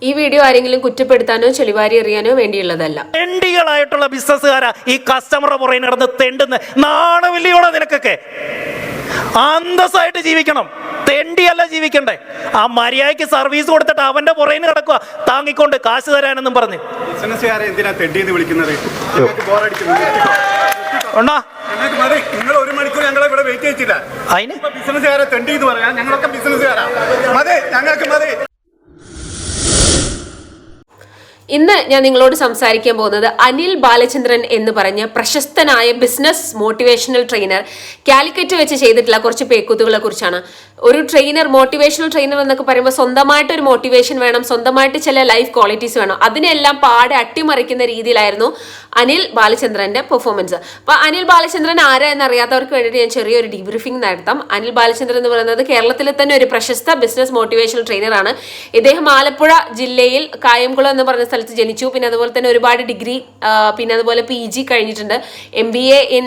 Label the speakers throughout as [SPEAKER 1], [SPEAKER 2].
[SPEAKER 1] ഈ വീഡിയോ ആരെങ്കിലും കുറ്റപ്പെടുത്താനോ ചെളിവാരി എറിയാനോ വേണ്ടിയുള്ളതല്ല.
[SPEAKER 2] തെണ്ടികളായിട്ടുള്ള ബിസിനസ്സുകാരാ ഈ കസ്റ്റമറുടെ പുറകെ നടന്ന് തെണ്ടുന്ന നാണമില്ലയോടെ നിനക്കൊക്കെ. അന്തസ്സായിട്ട് ജീവിക്കണം, തെണ്ടിയല്ല ജീവിക്കണ്ടേ. ആ മര്യാദയ്ക്ക് സർവീസ് കൊടുത്തിട്ട് അവന്റെ പുറകെ കിടക്കുക താങ്ങിക്കൊണ്ട് കാശ് തരാനെന്നും പറഞ്ഞ്.
[SPEAKER 3] ബിസിനസ്സുകാരെ എന്തിനാ തെണ്ടിയെന്ന് വിളിക്കുന്നത്? നിങ്ങൾ 1 മണിക്കൂർ ഞങ്ങളെ ഇവിടെ വെയിറ്റ് ചെയ്യിച്ചില്ല.
[SPEAKER 2] അതിന്
[SPEAKER 3] ബിസിനസ്സുകാരെ തെണ്ടി എന്ന് പറയാം. ഞങ്ങളൊക്കെ ബിസിനസ്സുകാരാ. മതി, ഞങ്ങൾക്ക് മതി.
[SPEAKER 1] ഇന്ന് ഞാൻ നിങ്ങളോട് സംസാരിക്കാൻ പോകുന്നത് അനിൽ ബാലചന്ദ്രൻ എന്ന് പറഞ്ഞ പ്രശസ്തനായ ബിസിനസ് മോട്ടിവേഷണൽ ട്രെയിനർ കാലിക്കറ്റ് വെച്ച് ചെയ്തിട്ടുള്ള കുറച്ച് പേക്കൂത്തുകളെ കുറിച്ചാണ്. ഒരു ട്രെയിനർ, മോട്ടിവേഷണൽ ട്രെയിനർ എന്നൊക്കെ പറയുമ്പോൾ സ്വന്തമായിട്ട് ഒരു മോട്ടിവേഷൻ വേണം, സ്വന്തമായിട്ട് ചില ലൈഫ് ക്വാളിറ്റീസ് വേണം. അതിനെല്ലാം പാടെ അട്ടിമറിക്കുന്ന രീതിയിലായിരുന്നു അനിൽ ബാലചന്ദ്രന്റെ പെർഫോമൻസ്. അപ്പൊ അനിൽ ബാലചന്ദ്രൻ ആരാ എന്നറിയാത്തവർക്ക് വേണ്ടിയിട്ട് ഞാൻ ചെറിയൊരു ഡീബ്രീഫിംഗ് നടത്താം. അനിൽ ബാലചന്ദ്രൻ എന്ന് പറയുന്നത് കേരളത്തിലെ തന്നെ ഒരു പ്രശസ്ത ബിസിനസ് മോട്ടിവേഷണൽ ട്രെയിനറാണ്. ഇദ്ദേഹം ആലപ്പുഴ ജില്ലയിൽ കായംകുളം എന്ന് പറഞ്ഞ സ്ഥലത്ത് ജനിച്ചു. പിന്നെ അതുപോലെ തന്നെ ഒരുപാട് ഡിഗ്രി, പിന്നെ അതുപോലെ PG കഴിഞ്ഞിട്ടുണ്ട്. MBA in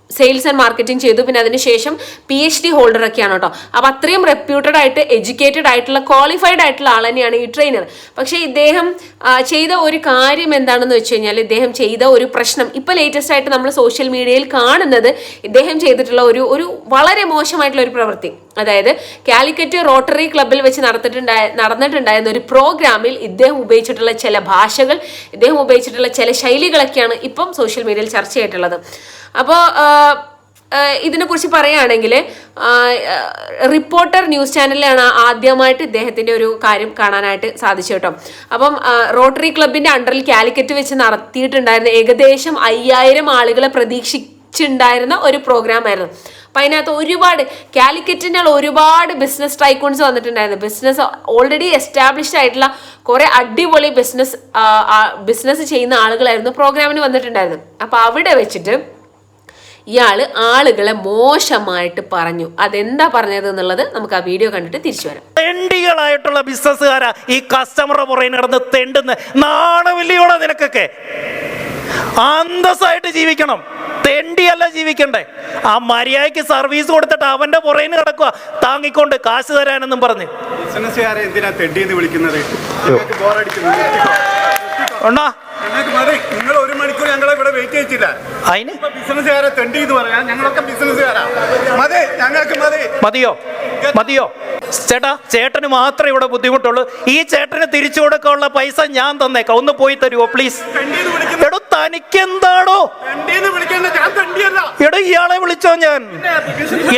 [SPEAKER 1] sales and marketing ചെയ്തു. പിന്നെ അതിനുശേഷം PhD ഹോൾഡർ ഒക്കെയാണ് കേട്ടോ. അപ്പൊ അത്രയും റെപ്യൂട്ടഡ് ആയിട്ട്, എഡ്യൂക്കേറ്റഡ് ആയിട്ടുള്ള, ക്വാളിഫൈഡ് ആയിട്ടുള്ള ആൾ തന്നെയാണ് ഈ ട്രെയിനർ. പക്ഷെ ഇദ്ദേഹം ചെയ്ത ഒരു കാര്യം എന്താണെന്ന് വെച്ച് കഴിഞ്ഞാൽ, ഇദ്ദേഹം ചെയ്ത ഒരു പ്രശ്നം ഇപ്പൊ ലേറ്റസ്റ്റ് ആയിട്ട് നമ്മൾ സോഷ്യൽ മീഡിയയിൽ കാണുന്നത്, ഇദ്ദേഹം ചെയ്തിട്ടുള്ള ഒരു വളരെ മോശമായിട്ടുള്ള ഒരു പ്രവൃത്തി. അതായത് കാലിക്കറ്റ് റോട്ടറി ക്ലബ്ബിൽ വെച്ച് നടന്നിട്ടുണ്ടായിരുന്ന ഒരു പ്രോഗ്രാമിൽ ഇദ്ദേഹം ഉപയോഗിച്ചിട്ടുള്ള ചില ഭാഷകൾ, ഇദ്ദേഹം ഉപയോഗിച്ചിട്ടുള്ള ചില ശൈലികളൊക്കെയാണ് ഇപ്പം സോഷ്യൽ മീഡിയയിൽ ചർച്ചയായിട്ടുള്ളത്. അപ്പോൾ ഇതിനെക്കുറിച്ച് പറയുകയാണെങ്കിൽ, റിപ്പോർട്ടർ ന്യൂസ് ചാനലിലാണ് ആദ്യമായിട്ട് ഇദ്ദേഹത്തിൻ്റെ ഒരു കാര്യം കാണാനായിട്ട് സാധിച്ചു കേട്ടോ. അപ്പം റോട്ടറി ക്ലബിൻ്റെ അണ്ടറിൽ കാലിക്കറ്റ് വെച്ച് നടത്തിയിട്ടുണ്ടായിരുന്ന ഏകദേശം 5000 ആളുകളെ പ്രതീക്ഷിച്ചുണ്ടായിരുന്ന ഒരു പ്രോഗ്രാം ആയിരുന്നു. അപ്പം അതിനകത്ത് ഒരുപാട് കാലിക്കറ്റിനുള്ള ഒരുപാട് ബിസിനസ് ടൈക്കൂൺസ് വന്നിട്ടുണ്ടായിരുന്നു. ബിസിനസ് ഓൾറെഡി എസ്റ്റാബ്ലിഷ്ഡ് ആയിട്ടുള്ള കുറേ അടിപൊളി ബിസിനസ് ചെയ്യുന്ന ആളുകളായിരുന്നു പ്രോഗ്രാമിന് വന്നിട്ടുണ്ടായിരുന്നത്. അപ്പം അവിടെ വെച്ചിട്ട് ഇയാള് ആളുകളെ മോശമായിട്ട് പറഞ്ഞു. അതെന്താ പറഞ്ഞത് എന്നുള്ളത് നമുക്ക് ആ വീഡിയോ കണ്ടിട്ട് തിരിച്ചു വരാം.
[SPEAKER 2] തെണ്ടികളായിട്ടുള്ള ബിസിനസ്സുകാരാ ഈ കസ്റ്റമറുടെ പുറകെ നടന്ന് തെണ്ടുന്ന നാണമില്ലയോടെ നിനക്കൊക്കെ. അന്തസ്സായിട്ട് ജീവിക്കണം, തെണ്ടിയല്ല ജീവിക്കണ്ടേ. ആ മര്യാദയ്ക്ക് സർവീസ് കൊടുത്തിട്ട് അവന്റെ പുറകെ കിടക്കുക താങ്ങിക്കൊണ്ട് കാശ് തരാനെന്നും പറഞ്ഞ്.
[SPEAKER 3] ബിസിനസ്സുകാരെ എന്തിനാ തെണ്ടിയെന്ന് വിളിക്കുന്നത്? നിങ്ങൾ 1 മണിക്കൂർ ഞങ്ങളെ ഇവിടെ വെയിറ്റ് ചെയ്യിച്ചില്ല.
[SPEAKER 2] അതിന്
[SPEAKER 3] ബിസിനസ്സുകാരെ തെണ്ടി എന്ന് പറയാം. ഞങ്ങളൊക്കെ ബിസിനസ്സുകാരാ. മതി, ഞങ്ങൾക്ക് മതി.
[SPEAKER 2] മതിയോ ചേട്ടന് മാത്രമേ ഇവിടെ ബുദ്ധിമുട്ടുള്ളൂ. ഈ ചേട്ടന് തിരിച്ചു കൊടുക്കാനുള്ള പൈസ ഞാൻ തന്നേക്കാം. ഒന്ന് പോയി തരുമോ പ്ലീസ്? എടോ തനിക്കെന്താണോ? എടോ ഇയാളെ വിളിച്ചോ? ഞാൻ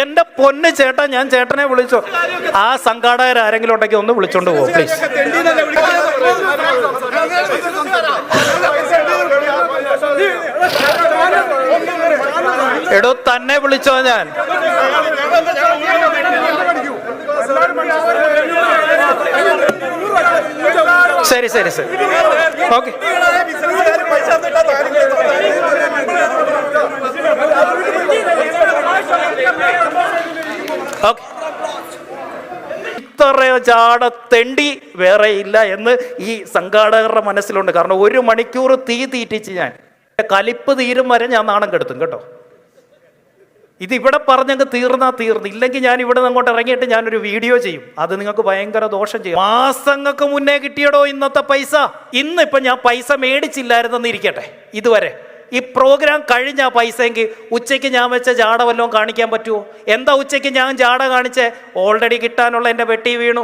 [SPEAKER 2] എന്റെ പൊന്ന് ചേട്ടാ, ഞാൻ ചേട്ടനെ വിളിച്ചോ? ആ സംഘാടകർ ആരെങ്കിലും ഉണ്ടെങ്കിൽ ഒന്ന് വിളിച്ചോണ്ട് പോകും പ്ലീസ്. എടോ തന്നെ വിളിച്ചോ? ഞാൻ ശരി ഓക്കെ. ഇത്രയോ ചാട തെണ്ടി വേറെ ഇല്ല എന്ന് ഈ സംഘാടകരുടെ മനസ്സിലുണ്ട്. കാരണം 1 മണിക്കൂർ തീറ്റിച്ച് ഞാൻ കലിപ്പ് തീരും വരെ ഞാൻ നാണം കെടുത്തും കേട്ടോ. ഇതിവിടെ പറഞ്ഞങ്ങ് തീർന്നു. ഇല്ലെങ്കിൽ ഞാൻ ഇവിടെ നിന്ന് അങ്ങോട്ട് ഇറങ്ങിയിട്ട് ഞാനൊരു വീഡിയോ ചെയ്യും. അത് നിങ്ങൾക്ക് ഭയങ്കര ദോഷം ചെയ്യും. മാസങ്ങൾക്ക് മുന്നേ കിട്ടിയടോ ഇന്നത്തെ പൈസ. ഇന്നിപ്പം ഞാൻ പൈസ മേടിച്ചില്ലായിരുന്നെന്ന് ഇരിക്കട്ടെ. ഇതുവരെ ഈ പ്രോഗ്രാം കഴിഞ്ഞ പൈസയെങ്കിൽ ഉച്ചയ്ക്ക് ഞാൻ വെച്ച ജാട വല്ലതും കാണിക്കാൻ പറ്റുമോ? എന്താ ഉച്ചയ്ക്ക് ഞാൻ ജാട കാണിച്ചേ? ഓൾറെഡി കിട്ടാനുള്ള എൻ്റെ വെട്ടി വീണു.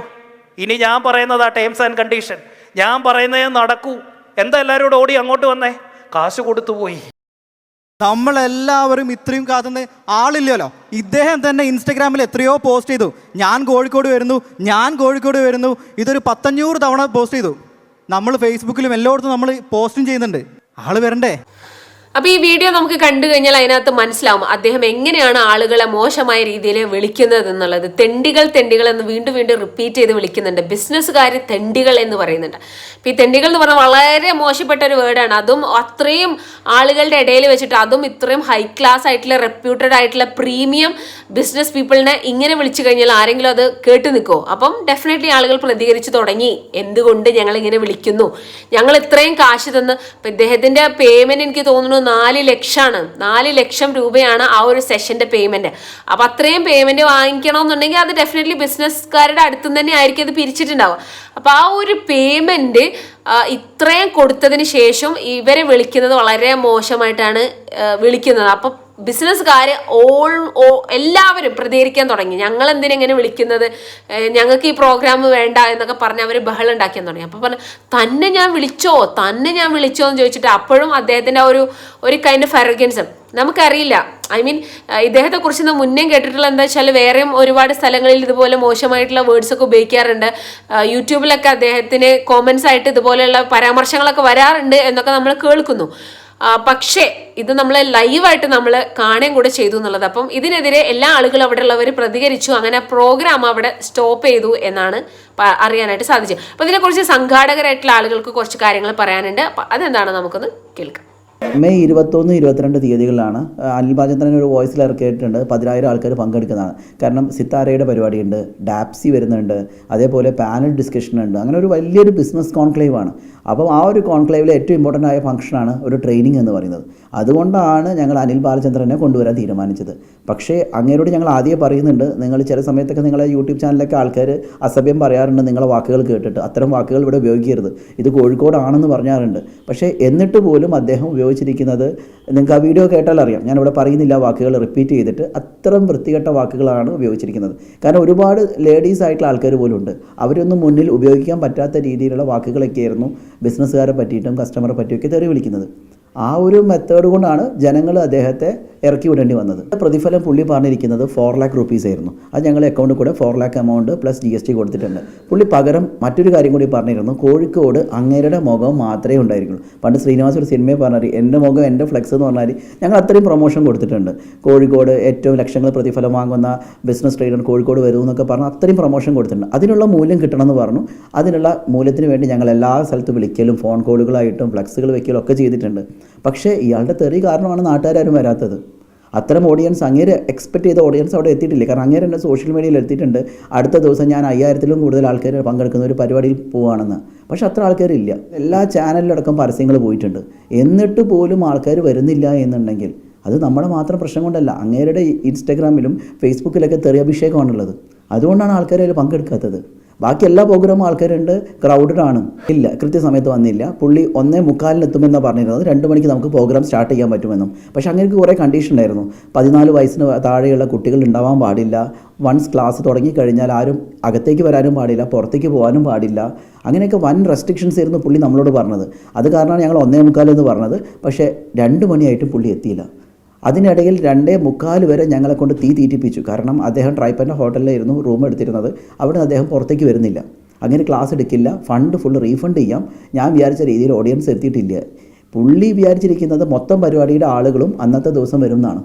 [SPEAKER 2] ഇനി ഞാൻ പറയുന്നതാ ടേംസ് ആൻഡ് കണ്ടീഷൻ. ഞാൻ പറയുന്നതേ നടക്കൂ. എന്താ എല്ലാവരും ഓടി അങ്ങോട്ട് വന്നേ? കാശ് കൊടുത്തു പോയി.
[SPEAKER 4] നമ്മളെല്ലാവരും ഇത്രയും കാത്തുന്ന ആളില്ലല്ലോ. ഇദ്ദേഹം തന്നെ ഇൻസ്റ്റഗ്രാമിൽ എത്രയോ പോസ്റ്റ് ചെയ്തു, ഞാൻ കോഴിക്കോട് വരുന്നു. ഇതൊരു 100-500 തവണ പോസ്റ്റ് ചെയ്തു. നമ്മൾ ഫേസ്ബുക്കിലും എല്ലായിടത്തും നമ്മൾ പോസ്റ്റും ചെയ്യുന്നുണ്ട്. ആള് വരണ്ടേ?
[SPEAKER 1] അപ്പൊ ഈ വീഡിയോ നമുക്ക് കണ്ടു കഴിഞ്ഞാൽ അതിനകത്ത് മനസ്സിലാവും അദ്ദേഹം എങ്ങനെയാണ് ആളുകളെ മോശമായ രീതിയിൽ വിളിക്കുന്നത് എന്നുള്ളത്. തെണ്ടികൾ എന്ന് വീണ്ടും റിപ്പീറ്റ് ചെയ്ത് വിളിക്കുന്നുണ്ട്. ബിസിനസ്സുകാർ തെണ്ടികൾ എന്ന് പറയുന്നുണ്ട്. അപ്പൊ ഈ തെണ്ടികൾ എന്ന് പറഞ്ഞാൽ വളരെ മോശപ്പെട്ട ഒരു വേർഡാണ്. അതും അത്രയും ആളുകളുടെ ഇടയിൽ വെച്ചിട്ട്, അതും ഇത്രയും ഹൈ ക്ലാസ് ആയിട്ടുള്ള, റെപ്യൂട്ടഡ് ആയിട്ടുള്ള പ്രീമിയം ബിസിനസ് പീപ്പിളിനെ ഇങ്ങനെ വിളിച്ചു കഴിഞ്ഞാൽ ആരെങ്കിലും അത് കേട്ട് നിൽക്കുമോ? അപ്പം ഡെഫിനറ്റ്ലി ആളുകൾ പ്രതികരിച്ചു തുടങ്ങി. എന്തുകൊണ്ട് ഞങ്ങൾ ഇങ്ങനെ വിളിക്കുന്നു? ഞങ്ങൾ ഇത്രയും കാശ് തന്ന്, ഇപ്പൊ ഇദ്ദേഹത്തിന്റെ പേയ്മെന്റ് എനിക്ക് തോന്നുന്നു 4 ലക്ഷമാണ്. 4 ലക്ഷം രൂപയാണ് ആ ഒരു സെഷന്റെ പേയ്മെന്റ്. അപ്പൊ അത്രയും പേയ്മെന്റ് വാങ്ങിക്കണമെന്നുണ്ടെങ്കിൽ അത് ഡെഫിനറ്റ്ലി ബിസിനസ്സുകാരുടെ അടുത്തുനിന്ന് തന്നെ ആയിരിക്കും അത് പിരിച്ചിട്ടുണ്ടാവുക. അപ്പൊ ആ ഒരു പേയ്മെന്റ് ഇത്രയും കൊടുത്തതിന് ശേഷം ഇവരെ വിളിക്കുന്നത് വളരെ മോശമായിട്ടാണ് വിളിക്കുന്നത്. അപ്പൊ ബിസിനസ്സുകാര് എല്ലാവരും പ്രതികരിക്കാൻ തുടങ്ങി. ഞങ്ങൾ എന്തിനെങ്ങനെ വിളിക്കുന്നത്, ഞങ്ങൾക്ക് ഈ പ്രോഗ്രാം വേണ്ട എന്നൊക്കെ പറഞ്ഞ് അവർ ബഹളം ഉണ്ടാക്കിയാൻ തുടങ്ങി. അപ്പൊ പറഞ്ഞു തന്നെ ഞാൻ വിളിച്ചോ എന്ന് ചോദിച്ചിട്ട് അപ്പോഴും അദ്ദേഹത്തിന്റെ ഒരു കൈൻഡ് ഓഫ് അറഗൻസ് നമുക്കറിയില്ല. ഐ മീൻ ഇദ്ദേഹത്തെ കുറിച്ച് മുന്നേ കേട്ടിട്ടുള്ള എന്താ വെച്ചാൽ വേറെയും ഒരുപാട് സ്ഥലങ്ങളിൽ ഇതുപോലെ മോശമായിട്ടുള്ള വേർഡ്സ് ഒക്കെ ഉപയോഗിക്കാറുണ്ട്. യൂട്യൂബിലൊക്കെ അദ്ദേഹത്തിന് കോമൻസ് ആയിട്ട് ഇതുപോലെയുള്ള പരാമർശങ്ങളൊക്കെ വരാറുണ്ട് എന്നൊക്കെ നമ്മൾ കേൾക്കുന്നു. പക്ഷേ ഇത് നമ്മൾ ലൈവായിട്ട് നമ്മൾ കാണുകയും കൂടെ ചെയ്തു എന്നുള്ളത്. അപ്പം ഇതിനെതിരെ എല്ലാ ആളുകളും അവിടെ ഉള്ളവർ പ്രതികരിച്ചു. അങ്ങനെ പ്രോഗ്രാം അവിടെ സ്റ്റോപ്പ് ചെയ്തു എന്നാണ് അറിയാനായിട്ട് സാധിച്ചത്. അപ്പം ഇതിനെക്കുറിച്ച് സംഘാടകരായിട്ടുള്ള ആളുകൾക്ക് കുറച്ച് കാര്യങ്ങൾ പറയാനുണ്ട്. അപ്പം അതെന്താണ് നമുക്കൊന്ന് കേൾക്കാം.
[SPEAKER 5] മെയ് 21, 22 തീയതികളിലാണ് അനിൽ ബാലചന്ദ്രൻ ഒരു വോയിസിൽ ഇറക്കിയിട്ടുണ്ട്. 10,000 ആൾക്കാർ പങ്കെടുക്കുന്നതാണ്. കാരണം സിത്താരയുടെ പരിപാടിയുണ്ട്, ഡാപ്സി വരുന്നുണ്ട്, അതേപോലെ പാനൽ ഡിസ്കഷൻ ഉണ്ട്. അങ്ങനെ ഒരു വലിയൊരു ബിസിനസ് കോൺക്ലേവ് ആണ്. അപ്പം ആ ഒരു കോൺക്ലേവിലെ ഏറ്റവും ഇമ്പോർട്ടൻ്റ് ആയ ഫംഗ്ഷനാണ് ഒരു ട്രെയിനിങ് എന്ന് പറയുന്നത്. അതുകൊണ്ടാണ് ഞങ്ങൾ അനിൽ ബാലചന്ദ്രനെ കൊണ്ടുവരാൻ തീരുമാനിച്ചത്. പക്ഷേ അങ്ങേരോട് ഞങ്ങൾ ആദ്യം പറയുന്നുണ്ട്, നിങ്ങൾ ചില സമയത്തൊക്കെ നിങ്ങളെ യൂട്യൂബ് ചാനലിലൊക്കെ ആൾക്കാർ അസഭ്യം പറയാറുണ്ട് നിങ്ങളെ വാക്കുകൾ കേട്ടിട്ട്. അത്തരം വാക്കുകൾ ഇവിടെ ഉപയോഗിക്കരുത്, ഇത് കോഴിക്കോടാണെന്ന് പറഞ്ഞാറുണ്ട്. പക്ഷേ എന്നിട്ട് പോലും അദ്ദേഹം ഉപയോഗിച്ചിരിക്കുന്നത്, നിങ്ങൾക്ക് ആ വീഡിയോ കേട്ടാൽ അറിയാം, ഞാനിവിടെ പറയുന്നില്ല വാക്കുകൾ റിപ്പീറ്റ് ചെയ്തിട്ട്, അത്തരം വൃത്തികെട്ട വാക്കുകളാണ് ഉപയോഗിച്ചിരിക്കുന്നത്. കാരണം ഒരുപാട് ലേഡീസ് ആയിട്ടുള്ള ആൾക്കാർ പോലും ഉണ്ട്, അവരൊന്നും മുന്നിൽ ഉപയോഗിക്കാൻ പറ്റാത്ത രീതിയിലുള്ള വാക്കുകളൊക്കെ ആയിരുന്നു ബിസിനസ്സുകാരെ പറ്റിയിട്ടും കസ്റ്റമറെ പറ്റിയൊക്കെ തെറി വിളിക്കുന്നത്. ആ ഒരു മെത്തേഡ് കൊണ്ടാണ് ജനങ്ങൾ അദ്ദേഹത്തെ ഇറക്കി വിടേണ്ടി വന്നത്. പ്രതിഫലം പുള്ളി പറഞ്ഞിരിക്കുന്നത് 4 lakh rupees ആയിരുന്നു. അത് ഞങ്ങൾ അക്കൗണ്ടിൽ കൂടെ 4 lakh എമൗണ്ട് പ്ലസ് GST കൊടുത്തിട്ടുണ്ട്. പുള്ളി പകരം മറ്റൊരു കാര്യം കൂടി പറഞ്ഞിരുന്നു, കോഴിക്കോട് അങ്ങേരുടെ മുഖം മാത്രമേ ഉണ്ടായിരിക്കുള്ളൂ. പണ്ട് ശ്രീനിവാസ് ഒരു സിനിമയിൽ പറഞ്ഞാൽ എൻ്റെ മുഖം എൻ്റെ ഫ്ലെക്സ് എന്ന് പറഞ്ഞാൽ ഞങ്ങൾ അത്രയും പ്രൊമോഷൻ കൊടുത്തിട്ടുണ്ട്. കോഴിക്കോട് ഏറ്റവും ലക്ഷങ്ങൾ പ്രതിഫലം വാങ്ങുന്ന ബിസിനസ് ട്രെയിനർ കോഴിക്കോട് വരും എന്നൊക്കെ പറഞ്ഞ് അത്രയും പ്രൊമോഷൻ കൊടുത്തിട്ടുണ്ട്. അതിനുള്ള മൂല്യം കിട്ടണമെന്ന് പറഞ്ഞു. അതിനുള്ള മൂല്യത്തിന് വേണ്ടി ഞങ്ങൾ എല്ലാ സ്ഥലത്തും വിളിക്കലും ഫോൺ കോളുകളായിട്ടും ഫ്ലെക്സുകൾ വെക്കലും ഒക്കെ ചെയ്തിട്ടുണ്ട്. പക്ഷേ ഇയാളുടെ തെറി കാരണമാണ് നാട്ടുകാരും വരാത്തത്. അത്തരം ഓഡിയൻസ് അങ്ങേര് എക്സ്പെക്ട് ചെയ്ത ഓഡിയൻസ് അവിടെ എത്തിയിട്ടില്ല. കാരണം അങ്ങേര് തന്നെ സോഷ്യൽ മീഡിയയിൽ എത്തിയിട്ടുണ്ട്, അടുത്ത ദിവസം ഞാൻ 5000-ലും കൂടുതൽ ആൾക്കാർ പങ്കെടുക്കുന്ന ഒരു പരിപാടിയിൽ പോവുകയാണെന്ന്. പക്ഷെ അത്ര ആൾക്കാരില്ല. എല്ലാ ചാനലിലടക്കം പരസ്യങ്ങൾ പോയിട്ടുണ്ട്. എന്നിട്ട് പോലും ആൾക്കാർ വരുന്നില്ല എന്നുണ്ടെങ്കിൽ അത് നമ്മുടെ മാത്രം പ്രശ്നം കൊണ്ടല്ല, അങ്ങേരുടെ ഇൻസ്റ്റാഗ്രാമിലും ഫേസ്ബുക്കിലൊക്കെ തെറി അഭിഷേകമാണുള്ളത്. അതുകൊണ്ടാണ് ആൾക്കാർ അതിൽ പങ്കെടുക്കാത്തത്. ബാക്കി എല്ലാ പ്രോഗ്രാമും ആൾക്കാരുണ്ട്, ക്രൗഡഡ് ആണ്. ഇല്ല, കൃത്യസമയത്ത് വന്നില്ല. പുള്ളി 1:45 എത്തുമെന്നാണ് പറഞ്ഞിരുന്നത്. 2 മണിക്ക് നമുക്ക് പ്രോഗ്രാം സ്റ്റാർട്ട് ചെയ്യാൻ പറ്റുമെന്നും. പക്ഷേ അങ്ങനെയൊക്കെ കുറേ കണ്ടീഷൻ ഉണ്ടായിരുന്നു. 14 വയസ്സിന് താഴെയുള്ള കുട്ടികൾ ഉണ്ടാവാൻ പാടില്ല. വൺസ് ക്ലാസ് തുടങ്ങിക്കഴിഞ്ഞാൽ ആരും അകത്തേക്ക് വരാനും പാടില്ല, പുറത്തേക്ക് പോകാനും പാടില്ല. അങ്ങനെയൊക്കെ വൻ റെസ്ട്രിക്ഷൻസ് ആയിരുന്നു പുള്ളി നമ്മളോട് പറഞ്ഞത്. അത് കാരണമാണ് ഞങ്ങൾ 1:45 എന്ന് പറഞ്ഞത്. പക്ഷേ 2 മണിയായിട്ടും പുള്ളി എത്തിയില്ല. അതിനിടയിൽ 2:45 വരെ ഞങ്ങളെ കൊണ്ട് തീറ്റിപ്പിച്ചു. കാരണം അദ്ദേഹം ട്രൈപ്പൻ്റെ ഹോട്ടലിലായിരുന്നു റൂം എടുത്തിരുന്നത്. അവിടെ അദ്ദേഹം പുറത്തേക്ക് വരുന്നില്ല. അങ്ങനെ ക്ലാസ് എടുക്കില്ല, ഫണ്ട് ഫുൾ റീഫണ്ട് ചെയ്യാം. ഞാൻ വിചാരിച്ച രീതിയിൽ ഓഡിയൻസ് എത്തിയിട്ടില്ല. പുള്ളി വിചാരിച്ചിരിക്കുന്നത് മൊത്തം പരിപാടിയുടെ ആളുകളും അന്നത്തെ ദിവസം വരുന്നതാണ്.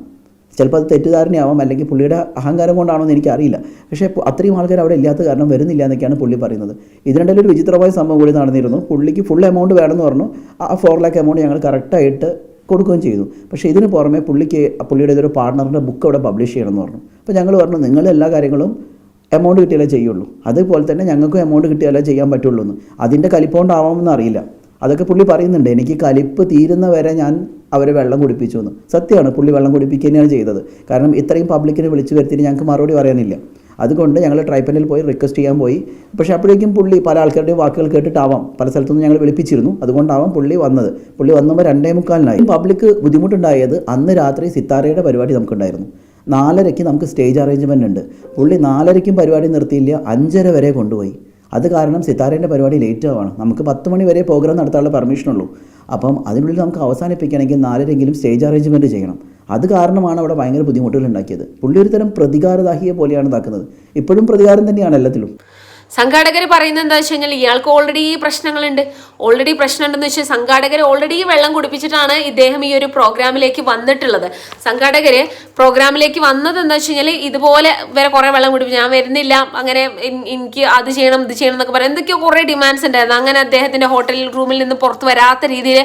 [SPEAKER 5] ചിലപ്പോൾ അത് തെറ്റിദ്ധാരണയാവാം, അല്ലെങ്കിൽ പുള്ളിയുടെ അഹങ്കാരം കൊണ്ടാണോ എന്ന് എനിക്കറിയില്ല. പക്ഷേ അത്രയും ആൾക്കാർ അവിടെ ഇല്ലാത്ത കാരണം വരുന്നില്ല എന്നൊക്കെയാണ് പുള്ളി പറയുന്നത്. ഇതിനിടയിൽ ഒരു വിചിത്രമായ സംഭവം കൂടി നടന്നിരുന്നു. പുള്ളിക്ക് ഫുൾ എമൗണ്ട് വേണമെന്ന് പറഞ്ഞു. ആ 4 lakh എമൗണ്ട് ഞങ്ങൾ കറക്റ്റായിട്ട് കൊടുക്കുകയും ചെയ്തു. പക്ഷേ ഇതിന് പുറമെ പുള്ളിയുടെ ഇതൊരു പാർട്ണറിൻ്റെ ബുക്ക് അവിടെ പബ്ലിഷ് ചെയ്യണമെന്ന് പറഞ്ഞു. അപ്പോൾ ഞങ്ങൾ പറഞ്ഞു, നിങ്ങൾ എല്ലാ കാര്യങ്ങളും എമൗണ്ട് കിട്ടിയാലേ ചെയ്യുള്ളൂ, അതുപോലെ തന്നെ ഞങ്ങൾക്കും എമൗണ്ട് കിട്ടിയാലേ ചെയ്യാൻ പറ്റുള്ളൂ എന്ന്. അതിൻ്റെ കലിപ്പോണ്ടാവാമെന്ന് അറിയില്ല. അതൊക്കെ പുള്ളി പറയുന്നുണ്ട്, എനിക്ക് കലിപ്പ് തീരുന്ന വരെ ഞാൻ അവരെ വെള്ളം കുടിപ്പിച്ചു എന്ന്. സത്യമാണ്, പുള്ളി വെള്ളം കുടിപ്പിക്കുക തന്നെയാണ് ചെയ്തത്. കാരണം ഇത്രയും പബ്ലിക്കിനെ വിളിച്ചു വരുത്തിയിട്ട് ഞങ്ങൾക്ക് മറുപടി പറയാനില്ല. അതുകൊണ്ട് ഞങ്ങൾ ട്രൈപ്പനിൽ പോയി റിക്വസ്റ്റ് ചെയ്യാൻ പോയി. പക്ഷേ അപ്പോഴേക്കും പുള്ളി പല ആൾക്കാരുടെയും വാക്കുകൾ കേട്ടിട്ടാവാം, പല സ്ഥലത്തുനിന്ന് ഞങ്ങൾ വിളിപ്പിച്ചിരുന്നു. അതുകൊണ്ടാവാം പുള്ളി വന്നത്. പുള്ളി വന്നപ്പോൾ 2:45 പബ്ലിക്ക് ബുദ്ധിമുട്ടുണ്ടായത് അന്ന് രാത്രി സിത്താരയുടെ പരിപാടി നമുക്കുണ്ടായിരുന്നു. 4:30 നമുക്ക് സ്റ്റേജ് അറേഞ്ച്മെൻ്റ് ഉണ്ട്. പുള്ളി 4:30 പരിപാടി നിർത്തിയില്ല, 5:30 വരെ കൊണ്ടുപോയി. അത് കാരണം സിത്താരേൻ്റെ പരിപാടി ലേറ്റ് ആവാണ്. നമുക്ക് 10 മണി വരെ പ്രോഗ്രാം നടത്താനുള്ള പെർമിഷനുള്ളൂ. അപ്പം അതിനുള്ളിൽ നമുക്ക് അവസാനിപ്പിക്കണമെങ്കിൽ 4:30 സ്റ്റേജ് അറേഞ്ച്മെൻറ്റ് ചെയ്യണം. അത് കാരണമാണ് അവിടെ ഭയങ്കര ബുദ്ധിമുട്ടുകൾ ഉണ്ടാക്കിയത്. പുള്ളി ഒരു തരം പ്രതികാരദാഹിയെ പോലെയാണ് ഇതാക്കുന്നത്. ഇപ്പോഴും പ്രതികാരം തന്നെയാണ് എല്ലാത്തിലും.
[SPEAKER 1] സംഘാടകർ പറയുന്നത് എന്താ വെച്ച് കഴിഞ്ഞാൽ ഇയാൾക്ക് ഓൾറെഡി പ്രശ്നങ്ങളുണ്ട്. പ്രശ്നമുണ്ടെന്ന് വെച്ചാൽ സംഘാടകർ ഓൾറെഡി വെള്ളം കുടിപ്പിച്ചിട്ടാണ് ഇദ്ദേഹം ഈ ഒരു പ്രോഗ്രാമിലേക്ക് വന്നിട്ടുള്ളത്. സംഘാടകര് പ്രോഗ്രാമിലേക്ക് വന്നത് എന്താ വെച്ച് കഴിഞ്ഞാൽ ഇതുപോലെ വേറെ കുറെ വെള്ളം കുടിപ്പിച്ചു, ഞാൻ വരുന്നില്ല, അങ്ങനെ എനിക്ക് അത് ചെയ്യണം ഇത് ചെയ്യണം എന്നൊക്കെ പറയാം. എന്തൊക്കെയോ കുറേ ഡിമാൻഡ്സ് ഉണ്ടായിരുന്നു. അങ്ങനെ അദ്ദേഹത്തിന്റെ ഹോട്ടൽ റൂമിൽ നിന്ന് പുറത്ത് വരാത്ത രീതിയിൽ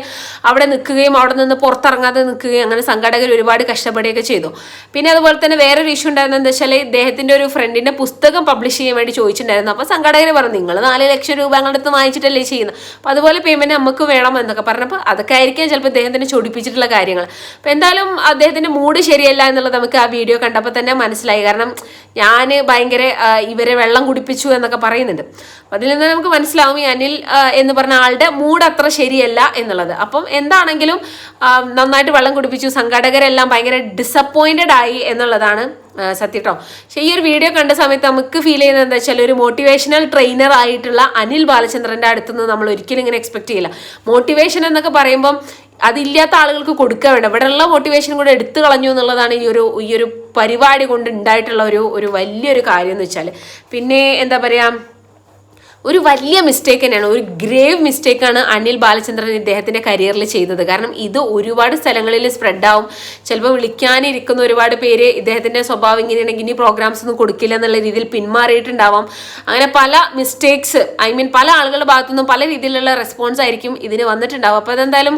[SPEAKER 1] അവിടെ നിൽക്കുകയും അവിടെ നിന്ന് പുറത്തിറങ്ങാതെ നിൽക്കുകയും അങ്ങനെ സംഘാടകർ ഒരുപാട് കഷ്ടപ്പെടുകയൊക്കെ ചെയ്തു. പിന്നെ അതുപോലെ തന്നെ വേറൊരു ഇഷ്യൂ ഉണ്ടായിരുന്നത് എന്താ വെച്ചാൽ ഇദ്ദേഹത്തിന്റെ ഒരു ഫ്രണ്ടിന്റെ പുസ്തകം പബ്ലിഷ് ചെയ്യാൻ വേണ്ടി ചോദിച്ചിട്ടുണ്ടായിരുന്നു. അപ്പോൾ സംഘാടകർ പറഞ്ഞു നിങ്ങൾ 4 ലക്ഷം രൂപ ഞങ്ങളുടെ അടുത്ത് വാങ്ങിച്ചിട്ടല്ലേ ചെയ്യുന്നത്, അപ്പോൾ അതുപോലെ പേയ്മെന്റ് നമുക്ക് വേണം എന്നൊക്കെ പറഞ്ഞപ്പോൾ അതൊക്കെ ആയിരിക്കും ചിലപ്പോൾ അദ്ദേഹത്തിന് ചൊടിപ്പിച്ചിട്ടുള്ള കാര്യങ്ങൾ. അപ്പോൾ എന്തായാലും അദ്ദേഹത്തിന്റെ മൂഡ് ശരിയല്ല എന്നുള്ളത് നമുക്ക് ആ വീഡിയോ കണ്ടപ്പോൾ തന്നെ മനസ്സിലായി. കാരണം ഞാൻ ഭയങ്കര ഇവരെ വെള്ളം കുടിപ്പിച്ചു എന്നൊക്കെ പറയുന്നുണ്ട്. അപ്പം അതിൽ നിന്ന് നമുക്ക് മനസ്സിലാവും ഈ അനിൽ എന്ന് പറഞ്ഞ ആളുടെ മൂഡ് അത്ര ശരിയല്ല എന്നുള്ളത്. അപ്പം എന്താണെങ്കിലും നന്നായിട്ട് വെള്ളം കുടിപ്പിച്ചു, സംഘാടകരെല്ലാം ഭയങ്കര ഡിസപ്പോയിന്റഡ് ആയി എന്നുള്ളതാണ് സത്യം കേട്ടോ. പക്ഷേ ഈ ഒരു വീഡിയോ കണ്ട സമയത്ത് നമുക്ക് ഫീൽ ചെയ്യുന്നത് എന്താ വെച്ചാൽ ഒരു മോട്ടിവേഷണൽ ട്രെയിനർ ആയിട്ടുള്ള അനിൽ ബാലചന്ദ്രന്റെ അടുത്തുനിന്ന് നമ്മൾ ഒരിക്കലും ഇങ്ങനെ എക്സ്പെക്ട് ചെയ്യില്ല. മോട്ടിവേഷൻ എന്നൊക്കെ പറയുമ്പം അതില്ലാത്ത ആളുകൾക്ക് കൊടുക്കുക വേണ്ട, ഇവിടെയുള്ള മോട്ടിവേഷൻ കൂടെ എടുത്തു കളഞ്ഞു എന്നുള്ളതാണ് ഈ ഒരു പരിപാടി കൊണ്ട് ഉണ്ടായിട്ടുള്ള ഒരു വലിയൊരു കാര്യം എന്ന് വെച്ചാൽ. പിന്നെ എന്താ പറയുക, ഒരു വലിയ മിസ്റ്റേക്ക് തന്നെയാണ്, ഒരു ഗ്രേവ് മിസ്റ്റേക്കാണ് അനിൽ ബാലചന്ദ്രൻ ഇദ്ദേഹത്തിൻ്റെ കരിയറിൽ ചെയ്തത്. കാരണം ഇത് ഒരുപാട് സ്ഥലങ്ങളിൽ സ്പ്രെഡാവും. ചിലപ്പോൾ വിളിക്കാനിരിക്കുന്ന ഒരുപാട് പേര് ഇദ്ദേഹത്തിൻ്റെ സ്വഭാവം ഇങ്ങനെയാണെങ്കിൽ ഇനി പ്രോഗ്രാംസ് ഒന്നും കൊടുക്കില്ല എന്നുള്ള രീതിയിൽ പിന്മാറിയിട്ടുണ്ടാവാം. അങ്ങനെ പല മിസ്റ്റേക്സ്, പല ആളുകളുടെ ഭാഗത്തുനിന്നും പല രീതിയിലുള്ള റെസ്പോൺസ് ആയിരിക്കും ഇതിന് വന്നിട്ടുണ്ടാവും. അപ്പോൾ അതെന്തായാലും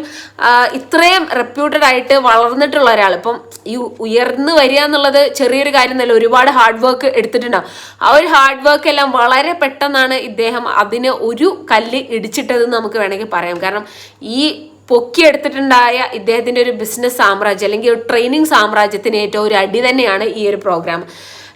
[SPEAKER 1] ഇത്രയും റെപ്യൂട്ടഡ് ആയിട്ട് വളർന്നിട്ടുള്ള ഒരാൾ ഇപ്പം ഈ ഉയർന്നു വരിക എന്നുള്ളത് ചെറിയൊരു കാര്യം എന്നല്ല, ഒരുപാട് ഹാർഡ് വർക്ക് എടുത്തിട്ടുണ്ടാവും. ആ ഒരു ഹാർഡ് വർക്ക് എല്ലാം വളരെ പെട്ടെന്നാണ് ഇദ്ദേഹം അതിന് ഒരു കല്ല് ഇടിച്ചിട്ടതെന്ന് നമുക്ക് വേണമെങ്കിൽ പറയാം. കാരണം ഈ പൊക്കിയെടുത്തിട്ടുണ്ടായ ഇദ്ദേഹത്തിൻ്റെ ഒരു ബിസിനസ് സാമ്രാജ്യം അല്ലെങ്കിൽ ഒരു ട്രെയിനിങ് സാമ്രാജ്യത്തിന് ഏറ്റവും ഒരു അടി തന്നെയാണ് ഈ ഒരു പ്രോഗ്രാം.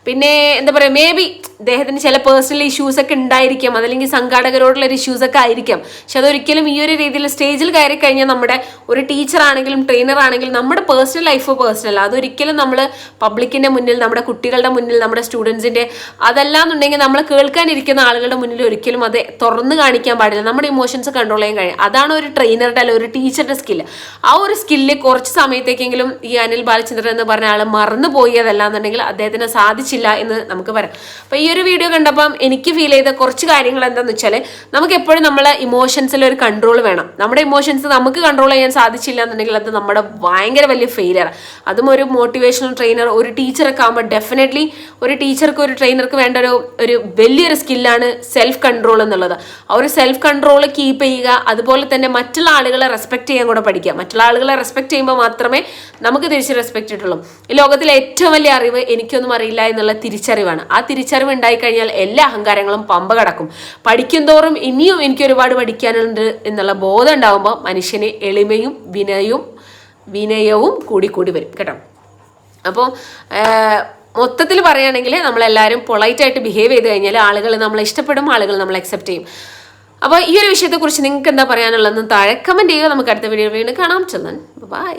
[SPEAKER 1] പിന്നെ എന്താ പറയുക, മേ ബി ഇദ്ദേഹത്തിന് ചില പേഴ്സണൽ ഇഷ്യൂസ് ഒക്കെ ഉണ്ടായിരിക്കാം, അതല്ലെങ്കിൽ സംഘാടകരോടുള്ള ഒരു ഇഷ്യൂസ് ഒക്കെ ആയിരിക്കാം. പക്ഷെ അതൊരിക്കലും ഈ ഒരു രീതിയിൽ സ്റ്റേജിൽ കയറി കഴിഞ്ഞാൽ നമ്മുടെ ഒരു ടീച്ചർ ആണെങ്കിലും ട്രെയിനർ ആണെങ്കിലും നമ്മുടെ പേഴ്സണൽ ലൈഫ് പേഴ്സണൽ, അതൊരിക്കലും നമ്മൾ പബ്ലിക്കിൻ്റെ മുന്നിൽ, നമ്മുടെ കുട്ടികളുടെ മുന്നിൽ, നമ്മുടെ സ്റ്റുഡൻസിൻ്റെ അതല്ലാന്നുണ്ടെങ്കിൽ നമ്മൾ കേൾക്കാനിരിക്കുന്ന ആളുകളുടെ മുന്നിൽ ഒരിക്കലും അത് തുറന്ന് കാണിക്കാൻ പാടില്ല. നമ്മുടെ ഇമോഷൻസ് കൺട്രോൾ ചെയ്യാൻ കഴിയും. അതാണ് ഒരു ട്രെയിനറുടെ അല്ല ഒരു ടീച്ചറുടെ സ്കില്ല്. ആ ഒരു സ്കില്ല് കുറച്ച് സമയത്തേക്കെങ്കിലും ഈ അനിൽ ബാലചന്ദ്രൻ എന്ന് പറഞ്ഞ ആൾ മറന്നു പോയതല്ലാന്നുണ്ടെങ്കിൽ അദ്ദേഹത്തിന് സാധിച്ചില്ല എന്ന് നമുക്ക് പറയാം. അപ്പൊ ഈ ഒരു വീഡിയോ കണ്ടപ്പം എനിക്ക് ഫീൽ ചെയ്ത കുറച്ച് കാര്യങ്ങൾ എന്താണെന്ന് വെച്ചാൽ, നമുക്ക് എപ്പോഴും നമ്മളെ ഇമോഷൻസിൽ ഒരു കൺട്രോൾ വേണം. നമ്മുടെ ഇമോഷൻസ് നമുക്ക് കൺട്രോൾ ചെയ്യാൻ സാധിച്ചില്ല എന്നുണ്ടെങ്കിൽ അത് നമ്മുടെ ഭയങ്കര വലിയ ഫെയിലിയർ. അതും ഒരു മോട്ടിവേഷണൽ ട്രെയിനർ, ഒരു ടീച്ചറൊക്കെ ആകുമ്പോൾ ഡെഫിനറ്റ്ലി ഒരു ടീച്ചർക്ക് ഒരു ട്രെയിനർക്ക് വേണ്ട ഒരു വലിയൊരു സ്കില്ലാണ് സെൽഫ് കൺട്രോൾ എന്നുള്ളത്. ആ ഒരു സെൽഫ് കൺട്രോൾ കീപ്പ് ചെയ്യുക, അതുപോലെ തന്നെ മറ്റുള്ള ആളുകളെ റെസ്പെക്ട് ചെയ്യാൻ കൂടെ പഠിക്കുക. മറ്റുള്ള ആളുകളെ റെസ്പെക്ട് ചെയ്യുമ്പോൾ മാത്രമേ നമുക്ക് തിരിച്ച് റെസ്പെക്ട് കിട്ടുള്ളൂ. ഈ ലോകത്തിലെ ഏറ്റവും വലിയ അറിവ് എനിക്കൊന്നും അറിയില്ല എന്നുള്ള തിരിച്ചറിവാണ്. ആ തിരിച്ചറിവ് ഉണ്ടായിക്കഴിഞ്ഞാൽ എല്ലാ അഹങ്കാരങ്ങളും പമ്പ കടക്കും. പഠിക്കും തോറും ഇനിയും എനിക്ക് ഒരുപാട് പഠിക്കാനുണ്ട് എന്നുള്ള ബോധം ഉണ്ടാകുമ്പോൾ മനുഷ്യന് എളിമയും വിനയവും കൂടി വരും കേട്ടോ. അപ്പോൾ മൊത്തത്തിൽ പറയുകയാണെങ്കിൽ നമ്മളെല്ലാവരും പൊളൈറ്റായിട്ട് ബിഹേവ് ചെയ്ത് കഴിഞ്ഞാൽ ആളുകൾ നമ്മളെ ഇഷ്ടപ്പെടും, ആളുകൾ നമ്മളെ അക്സെപ്റ്റ് ചെയ്യും. അപ്പോൾ ഈ ഒരു വിഷയത്തെക്കുറിച്ച് നിങ്ങൾക്ക് എന്താ പറയാനുള്ളതെന്ന് താഴെ കമൻറ്റ് ചെയ്യുക. നമുക്ക് അടുത്ത വീഡിയോ വീണ്ടും കാണാം. ബൈ.